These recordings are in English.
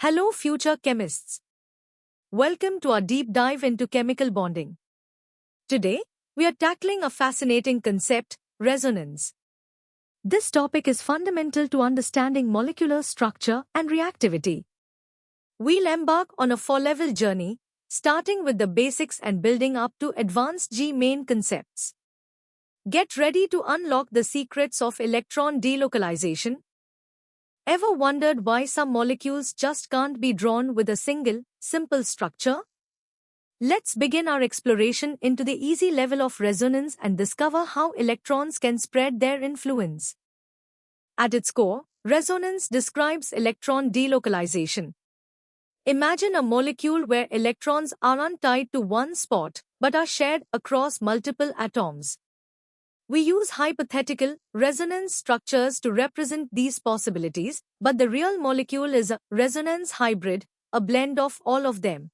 Hello, future chemists. Welcome to our deep dive into chemical bonding. Today, we are tackling a fascinating concept, resonance. This topic is fundamental to understanding molecular structure and reactivity. We'll embark on a four-level journey, starting with the basics and building up to advanced G-main concepts. Get ready to unlock the secrets of electron delocalization. Ever wondered why some molecules just can't be drawn with a single, simple structure? Let's begin our exploration into the easy level of resonance and discover how electrons can spread their influence. At its core, resonance describes electron delocalization. Imagine a molecule where electrons are untied to one spot but are shared across multiple atoms. We use hypothetical resonance structures to represent these possibilities, but the real molecule is a resonance hybrid, a blend of all of them.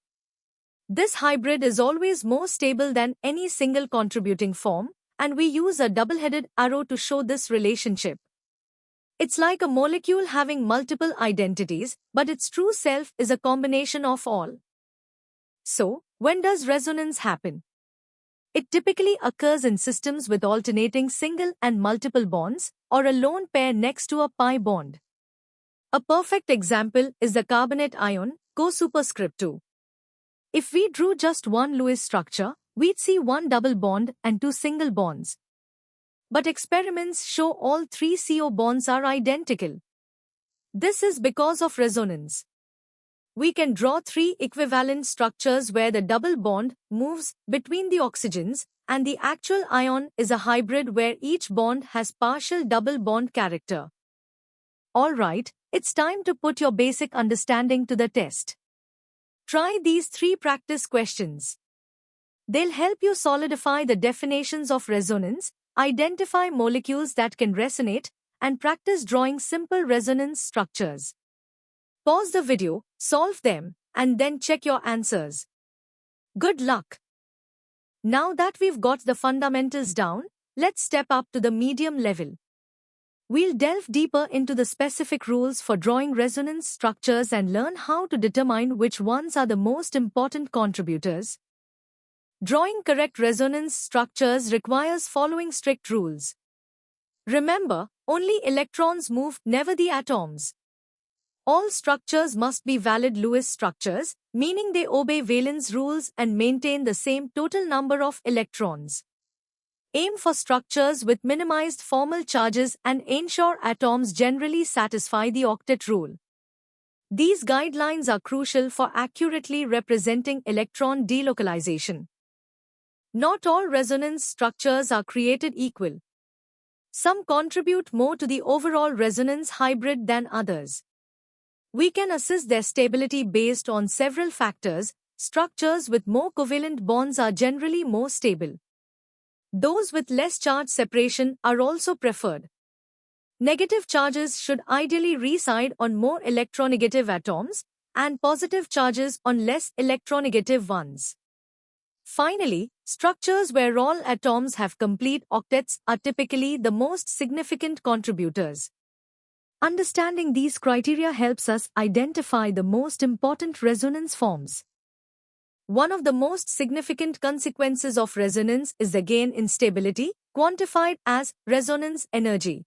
This hybrid is always more stable than any single contributing form, and we use a double-headed arrow to show this relationship. It's like a molecule having multiple identities, but its true self is a combination of all. So, when does resonance happen? It typically occurs in systems with alternating single and multiple bonds, or a lone pair next to a pi bond. A perfect example is the carbonate ion, Co-superscript 2. If we drew just one Lewis structure, we'd see one double bond and two single bonds. But experiments show all three CO bonds are identical. This is because of resonance. We can draw three equivalent structures where the double bond moves between the oxygens, and the actual ion is a hybrid where each bond has partial double bond character. Alright, it's time to put your basic understanding to the test. Try these three practice questions. They'll help you solidify the definitions of resonance, identify molecules that can resonate, and practice drawing simple resonance structures. Pause the video, solve them, and then check your answers. Good luck! Now that we've got the fundamentals down, let's step up to the medium level. We'll delve deeper into the specific rules for drawing resonance structures and learn how to determine which ones are the most important contributors. Drawing correct resonance structures requires following strict rules. Remember, only electrons move, never the atoms. All structures must be valid Lewis structures, meaning they obey valence rules and maintain the same total number of electrons. Aim for structures with minimized formal charges and ensure atoms generally satisfy the octet rule. These guidelines are crucial for accurately representing electron delocalization. Not all resonance structures are created equal. Some contribute more to the overall resonance hybrid than others. We can assess their stability based on several factors. Structures with more covalent bonds are generally more stable. Those with less charge separation are also preferred. Negative charges should ideally reside on more electronegative atoms, and positive charges on less electronegative ones. Finally, structures where all atoms have complete octets are typically the most significant contributors. Understanding these criteria helps us identify the most important resonance forms. One of the most significant consequences of resonance is the gain in stability, quantified as resonance energy.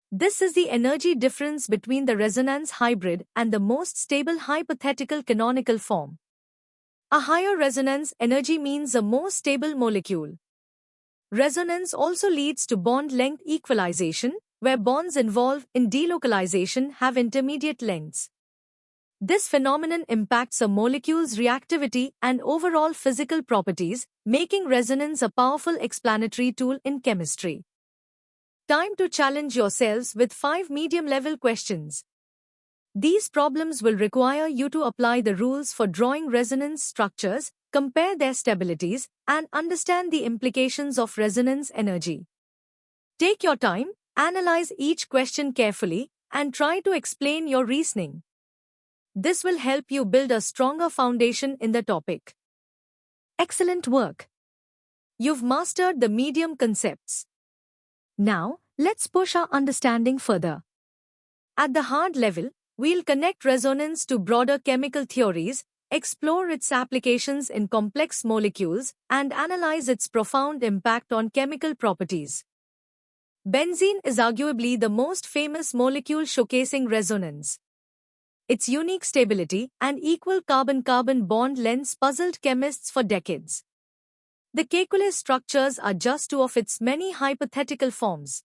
This is the energy difference between the resonance hybrid and the most stable hypothetical canonical form. A higher resonance energy means a more stable molecule. Resonance also leads to bond length equalization, where bonds involved in delocalization have intermediate lengths. This phenomenon impacts a molecule's reactivity and overall physical properties, making resonance a powerful explanatory tool in chemistry. Time to challenge yourselves with 5 medium-level questions. These problems will require you to apply the rules for drawing resonance structures, compare their stabilities, and understand the implications of resonance energy. Take your time, analyze each question carefully, and try to explain your reasoning. This will help you build a stronger foundation in the topic. Excellent work! You've mastered the medium concepts. Now, let's push our understanding further. At the hard level, we'll connect resonance to broader chemical theories, explore its applications in complex molecules, and analyze its profound impact on chemical properties. Benzene is arguably the most famous molecule showcasing resonance. Its unique stability and equal carbon-carbon bond lengths puzzled chemists for decades. The calculus structures are just two of its many hypothetical forms.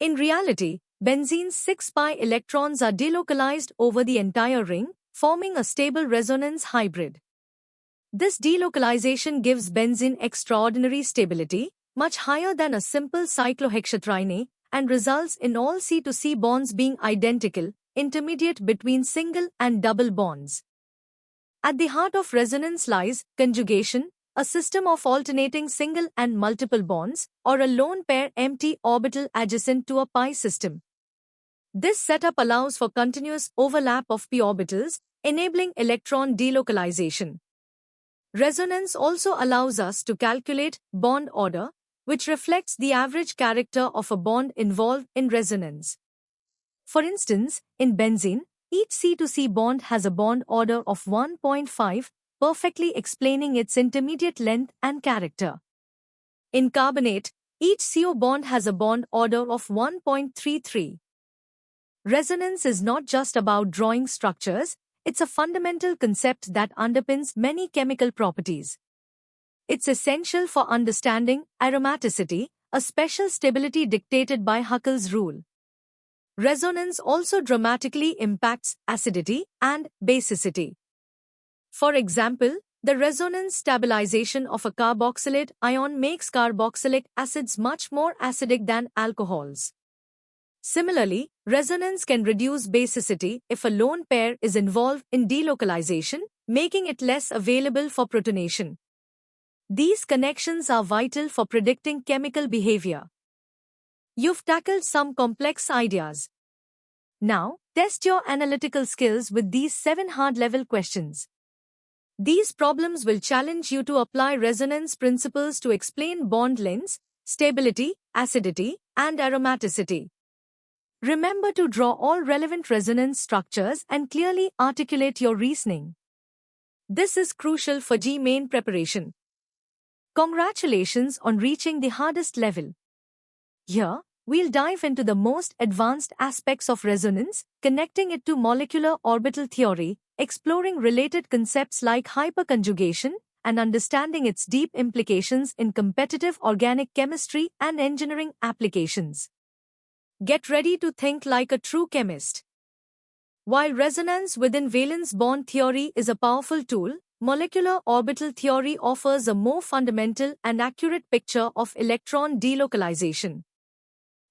In reality, benzene's 6pi electrons are delocalized over the entire ring, forming a stable resonance hybrid. This delocalization gives benzene extraordinary stability, much higher than a simple cyclohexatriene, and results in all C to C bonds being identical, intermediate between single and double bonds. At the heart of resonance lies conjugation, a system of alternating single and multiple bonds, or a lone pair empty orbital adjacent to a pi system. This setup allows for continuous overlap of p orbitals, enabling electron delocalization. Resonance also allows us to calculate bond order, which reflects the average character of a bond involved in resonance. For instance, in benzene, each C to C bond has a bond order of 1.5, perfectly explaining its intermediate length and character. In carbonate, each CO bond has a bond order of 1.33. Resonance is not just about drawing structures, it's a fundamental concept that underpins many chemical properties. It's essential for understanding aromaticity, a special stability dictated by Huckel's rule. Resonance also dramatically impacts acidity and basicity. For example, the resonance stabilization of a carboxylate ion makes carboxylic acids much more acidic than alcohols. Similarly, resonance can reduce basicity if a lone pair is involved in delocalization, making it less available for protonation. These connections are vital for predicting chemical behavior. You've tackled some complex ideas. Now, test your analytical skills with these 7 hard-level questions. These problems will challenge you to apply resonance principles to explain bond lengths, stability, acidity, and aromaticity. Remember to draw all relevant resonance structures and clearly articulate your reasoning. This is crucial for G-main preparation. Congratulations on reaching the hardest level. Here, we'll dive into the most advanced aspects of resonance, connecting it to molecular orbital theory, exploring related concepts like hyperconjugation, and understanding its deep implications in competitive organic chemistry and engineering applications. Get ready to think like a true chemist. While resonance within valence bond theory is a powerful tool, molecular orbital theory offers a more fundamental and accurate picture of electron delocalization.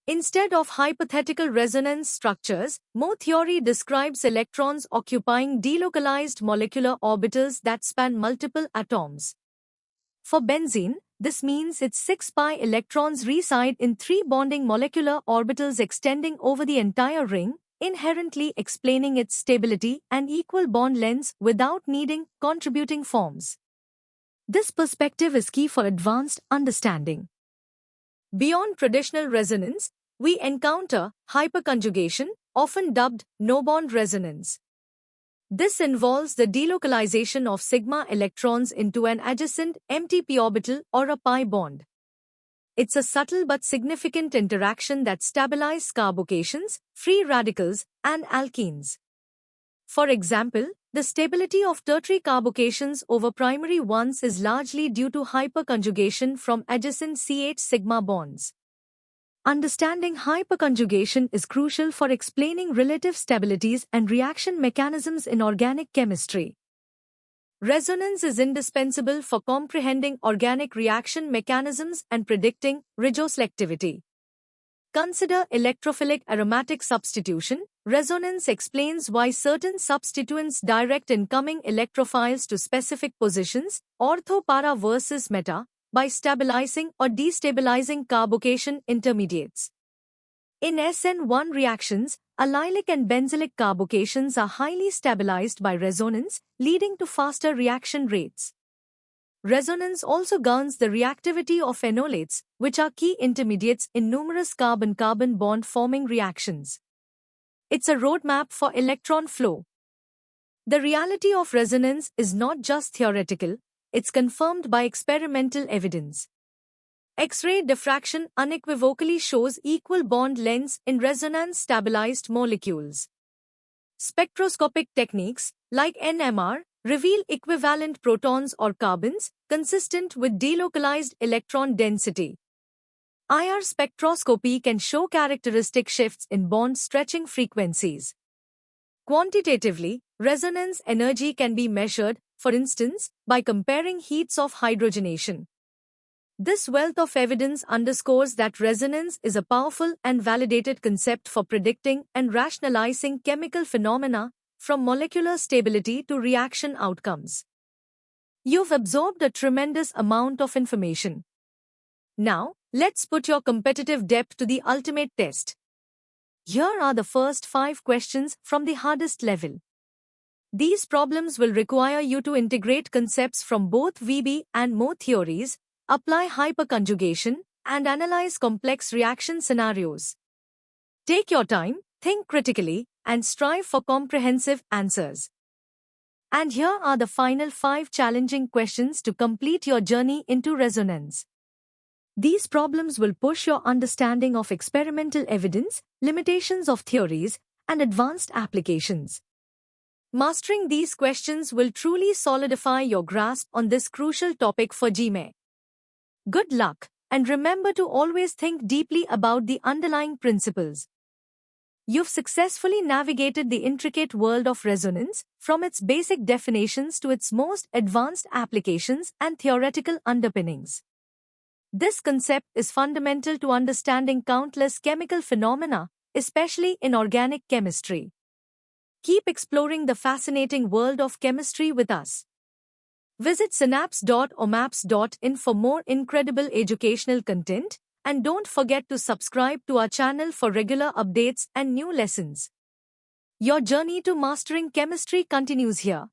Instead of hypothetical resonance structures, Mo theory describes electrons occupying delocalized molecular orbitals that span multiple atoms. For benzene, this means its 6pi electrons reside in 3 bonding molecular orbitals extending over the entire ring, inherently explaining its stability and equal bond lengths without needing contributing forms. This perspective is key for advanced understanding. Beyond traditional resonance, we encounter hyperconjugation, often dubbed no-bond resonance. This involves the delocalization of sigma electrons into an adjacent empty p orbital or a pi bond. It's a subtle but significant interaction that stabilizes carbocations, free radicals, and alkenes. For example, the stability of tertiary carbocations over primary ones is largely due to hyperconjugation from adjacent CH sigma bonds. Understanding hyperconjugation is crucial for explaining relative stabilities and reaction mechanisms in organic chemistry. Resonance is indispensable for comprehending organic reaction mechanisms and predicting regoselectivity. Consider electrophilic aromatic substitution. Resonance explains why certain substituents direct incoming electrophiles to specific positions, ortho para versus meta, by stabilizing or destabilizing carbocation intermediates. In SN1 reactions, allylic and benzylic carbocations are highly stabilized by resonance, leading to faster reaction rates. Resonance also governs the reactivity of phenolates, which are key intermediates in numerous carbon-carbon bond-forming reactions. it's a roadmap for electron flow. The reality of resonance is not just theoretical, it's confirmed by experimental evidence. X-ray diffraction unequivocally shows equal bond lengths in resonance-stabilized molecules. Spectroscopic techniques, like NMR, reveal equivalent protons or carbons consistent with delocalized electron density. IR spectroscopy can show characteristic shifts in bond stretching frequencies. Quantitatively, resonance energy can be measured, for instance, by comparing heats of hydrogenation. This wealth of evidence underscores that resonance is a powerful and validated concept for predicting and rationalizing chemical phenomena, from molecular stability to reaction outcomes. You've absorbed a tremendous amount of information. Now, let's put your competitive depth to the ultimate test. Here are the first 5 questions from the hardest level. These problems will require you to integrate concepts from both VB and Mo theories, apply hyperconjugation, and analyze complex reaction scenarios. Take your time, think critically, and strive for comprehensive answers. And here are the final 5 challenging questions to complete your journey into resonance. These problems will push your understanding of experimental evidence, limitations of theories, and advanced applications. Mastering these questions will truly solidify your grasp on this crucial topic for GME. Good luck, and remember to always think deeply about the underlying principles. You've successfully navigated the intricate world of resonance, from its basic definitions to its most advanced applications and theoretical underpinnings. This concept is fundamental to understanding countless chemical phenomena, especially in organic chemistry. Keep exploring the fascinating world of chemistry with us. Visit synapse.omaps.in for more incredible educational content, and don't forget to subscribe to our channel for regular updates and new lessons. Your journey to mastering chemistry continues here.